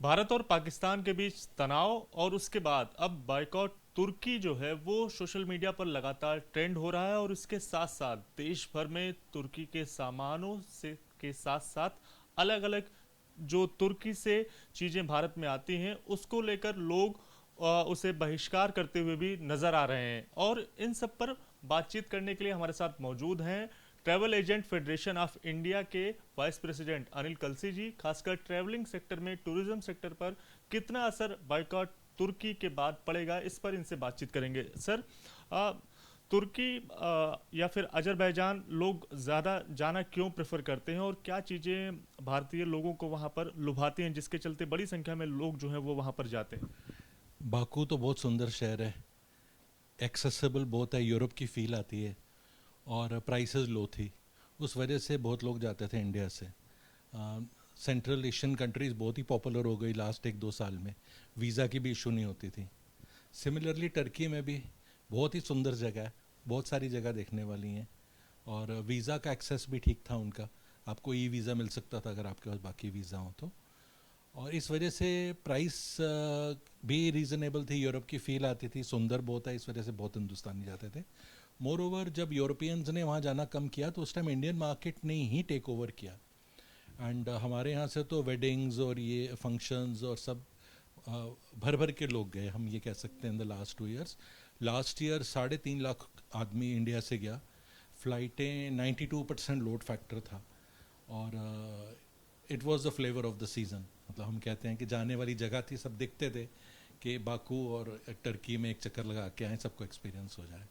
भारत और पाकिस्तान के बीच तनाव और उसके बाद अब बायकॉट तुर्की जो है वो सोशल मीडिया पर लगातार ट्रेंड हो रहा है और इसके साथ साथ देश भर में तुर्की के सामानों से के साथ साथ अलग अलग जो तुर्की से चीज़ें भारत में आती हैं उसको लेकर लोग उसे बहिष्कार करते हुए भी नजर आ रहे हैं। और इन सब पर बातचीत करने के लिए हमारे साथ मौजूद हैं travel agent federation of India के वाइस प्रेसिडेंट अनिल कलसी जी। खासकर ट्रैवलिंग सेक्टर में, टूरिज्म सेक्टर पर कितना असर बाइकॉट तुर्की के बाद पड़ेगा, इस पर इनसे बातचीत करेंगे। सर, तुर्की या फिर अजरबैजान लोग ज़्यादा जाना क्यों प्रेफर करते हैं और क्या चीज़ें भारतीय लोगों को वहाँ पर लुभाती हैं जिसके चलते बड़ी संख्या में लोग जो हैं वो वहाँ पर जाते हैं? बाकू तो बहुत सुंदर शहर है, एक्सेसिबल बहुत है, यूरोप की फील आती है और प्राइसेस लो थी। उस वजह से बहुत लोग जाते थे इंडिया से। सेंट्रल एशियन कंट्रीज़ बहुत ही पॉपुलर हो गई लास्ट एक दो साल में, वीज़ा की भी इशू नहीं होती थी। सिमिलरली टर्की में भी बहुत ही सुंदर जगह है, बहुत सारी जगह देखने वाली हैं और वीज़ा का एक्सेस भी ठीक था उनका। आपको ई वीज़ा मिल सकता था अगर आपके पास बाकी वीज़ा हो तो। और इस वजह से प्राइस भी रीज़नेबल थी, यूरोप की फील आती थी, सुंदर बहुत है, इस वजह से बहुत हिंदुस्तानी जाते थे। मोर ओवर जब यूरोपियंस ने वहाँ जाना कम किया तो उस टाइम इंडियन मार्केट ने ही टेक ओवर किया। एंड हमारे यहाँ से तो वेडिंग्स और ये फंक्शंस और सब भर भर के लोग गए, हम ये कह सकते हैं in the last 2 years. Last year 3.5 lakh आदमी इंडिया से गया। फ़्लाइटें 92% लोड फैक्टर था और it was the flavour of the season. मतलब हम कहते हैं कि जाने वाली जगह थी, सब देखते थे कि बाकू और टर्की में एक चक्कर लगा के आए, सबको एक्सपीरियंस हो जाए।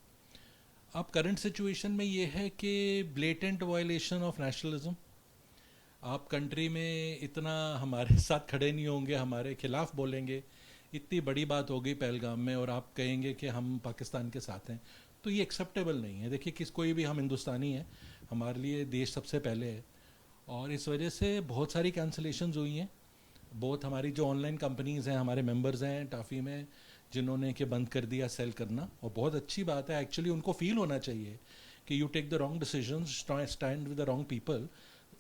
अब करंट सिचुएशन में ये है कि ब्लेटेंट वायलेशन ऑफ नेशनलिज्म। आप कंट्री में इतना हमारे साथ खड़े नहीं होंगे, हमारे खिलाफ बोलेंगे, इतनी बड़ी बात हो गई पहलगाम में और आप कहेंगे कि हम पाकिस्तान के साथ हैं, तो ये एक्सेप्टेबल नहीं है। देखिए कोई भी, हम हिंदुस्तानी हैं, हमारे लिए देश सबसे पहले है। और इस वजह से बहुत सारी कैंसलेशंस हुई हैं। बहुत हमारी जो ऑनलाइन कंपनीज़ हैं, हमारे मेंबर्स हैं टाफ़ी में, जिन्होंने कि बंद कर दिया सेल करना, और बहुत अच्छी बात है। एक्चुअली उनको फील होना चाहिए कि you take the wrong decisions, stand with the wrong people,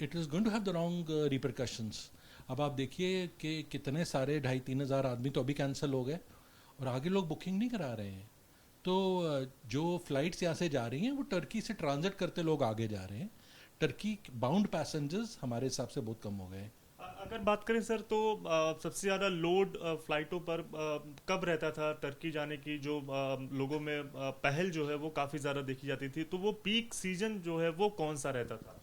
it is going to have the wrong repercussions. अब आप देखिए कि कितने सारे 2,500-3,000 आदमी तो अभी कैंसिल हो गए और आगे लोग बुकिंग नहीं करा रहे हैं। तो जो फ़्लाइट्स यहाँ से जा रही हैं वो टर्की से ट्रांजिट करते लोग आगे जा रहे हैं। टर्की बाउंड पैसेंजर्स हमारे हिसाब से बहुत कम हो गए हैं। अगर बात करें सर तो सबसे ज़्यादा लोड फ्लाइटों पर कब रहता था टर्की जाने की, जो लोगों में पहल जो है वो काफ़ी ज़्यादा देखी जाती थी, तो वो पीक सीजन जो है वो कौन सा रहता था?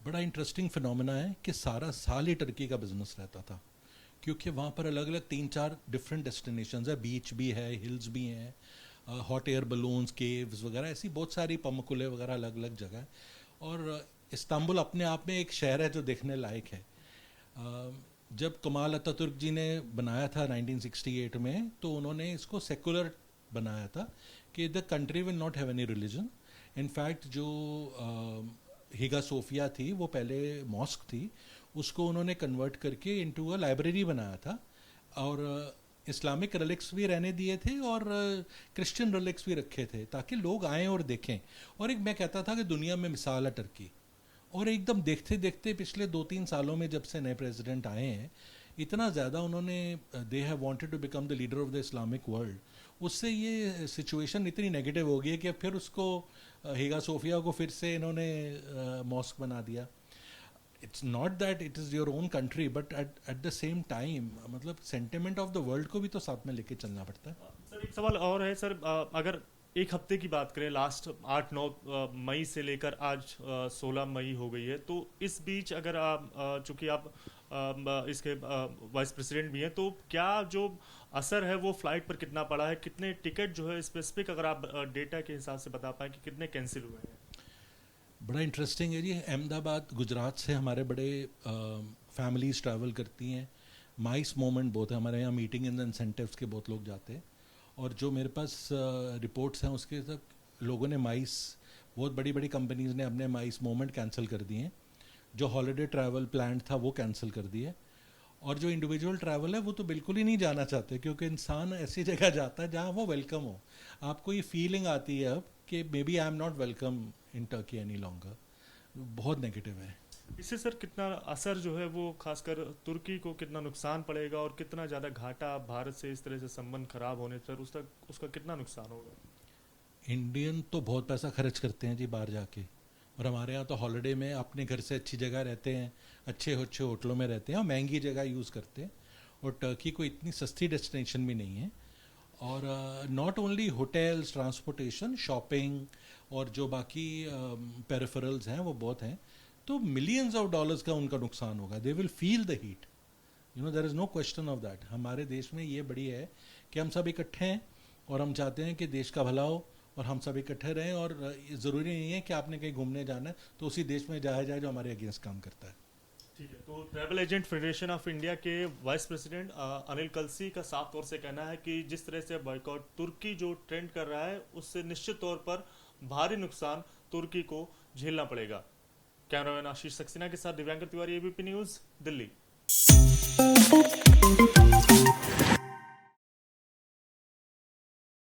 बड़ा इंटरेस्टिंग फिनोमेना है कि सारा साल ही टर्की का बिजनेस रहता था, क्योंकि वहाँ पर अलग अलग 3-4 डिफरेंट डेस्टिनेशंस है, बीच भी है, हिल्स भी हैं, हॉट एयर बलून्स, केव्स वगैरह, ऐसी बहुत सारी पमकुले वगैरह अलग अलग जगह है। और इस्तांबुल अपने आप में एक शहर है जो देखने लायक है। जब कमाल अतातुर्क जी ने बनाया था 1968 में, तो उन्होंने इसको सेकुलर बनाया था कि the country will not have any religion. In fact जो हिगा सोफिया थी वो पहले मॉस्क थी, उसको उन्होंने कन्वर्ट करके इनटू अ लाइब्रेरी बनाया था और इस्लामिक रिलिक्स भी रहने दिए थे और क्रिश्चियन रिलिक्स भी रखे थे ताकि लोग आएँ और देखें। और एक मैं कहता था कि दुनिया में मिसाल है टर्की। और एकदम देखते देखते पिछले 2-3 सालों में जब से नए प्रेसिडेंट आए हैं, इतना ज़्यादा उन्होंने, they have wanted to become the leader of the Islamic world, उससे ये सिचुएशन इतनी नेगेटिव हो गई है कि अब फिर उसको हेगा सोफिया को फिर से इन्होंने मॉस्क बना दिया। It's not that it is your own country, but at the same time मतलब सेंटिमेंट ऑफ द वर्ल्ड को भी तो साथ में लेके चलना पड़ता है। सर एक सवाल और है सर, अगर एक हफ्ते की बात करें, लास्ट 8-9 मई से लेकर आज 16 मई हो गई है, तो इस बीच अगर आप चूंकि आप इसके वाइस प्रेसिडेंट भी हैं, तो क्या जो असर है वो फ्लाइट पर कितना पड़ा है, कितने टिकट जो है स्पेसिफिक अगर आप डेटा के हिसाब से बता पाएँ कि कितने कैंसिल हुए हैं? बड़ा इंटरेस्टिंग है जी। अहमदाबाद गुजरात से हमारे बड़े फैमिलीज़ ट्रैवल करती हैं। माइस मोमेंट बहुत है हमारे यहाँ, मीटिंग इन द इंसेंटिव्स के बहुत लोग जाते हैं। और जो मेरे पास रिपोर्ट्स हैं उसके तक लोगों ने माइस, बहुत बड़ी बड़ी कंपनीज़ ने अपने माइस मोमेंट कैंसिल कर दिए हैं। जो हॉलिडे ट्रैवल प्लान था वो कैंसिल कर दिए। और जो इंडिविजुअल ट्रैवल है वो तो बिल्कुल ही नहीं जाना चाहते, क्योंकि इंसान ऐसी जगह जाता है जहाँ वो वेलकम हो। आपको ये फीलिंग आती है अब कि maybe I am not welcome in Turkey any longer. बहुत नेगेटिव है। इससे सर कितना असर जो है वो खासकर तुर्की को कितना नुकसान पड़ेगा और कितना ज़्यादा घाटा भारत से इस तरह से संबंध खराब होने पर उसका उसका कितना नुकसान होगा? इंडियन तो बहुत पैसा खर्च करते हैं जी बाहर जाके, और हमारे यहाँ तो हॉलिडे में अपने घर से अच्छी जगह रहते हैं, अच्छे अच्छे होटलों में रहते हैं और महंगी जगह यूज़ करते हैं। और टर्की को इतनी सस्ती डेस्टिनेशन भी नहीं है। और not only hotels, transportation, shopping और जो बाकी पेरिफेरल्स हैं वो बहुत हैं। तो मिलियंस ऑफ डॉलर्स का उनका नुकसान होगा। They will feel the heat, you know, there is no question of that. हमारे देश में ये बड़ी है कि हम सब इकट्ठे हैं और हम चाहते हैं कि देश का भला हो और हम सब इकट्ठे रहें। और ज़रूरी नहीं है कि आपने कहीं घूमने जाना है तो उसी देश में जाया जाए जो हमारे अगेंस्ट काम करता है। ठीक है, तो travel agent federation of India के वाइस प्रेसिडेंट अनिल कलसी का साफ तौर से कहना है कि जिस तरह से बॉयकॉट तुर्की जो ट्रेंड कर रहा है उससे निश्चित तौर पर भारी नुकसान तुर्की को झेलना पड़ेगा। कैमरामैन आशीष सक्सेना के साथ दिव्यांकर तिवारी, एबीपी न्यूज़, दिल्ली।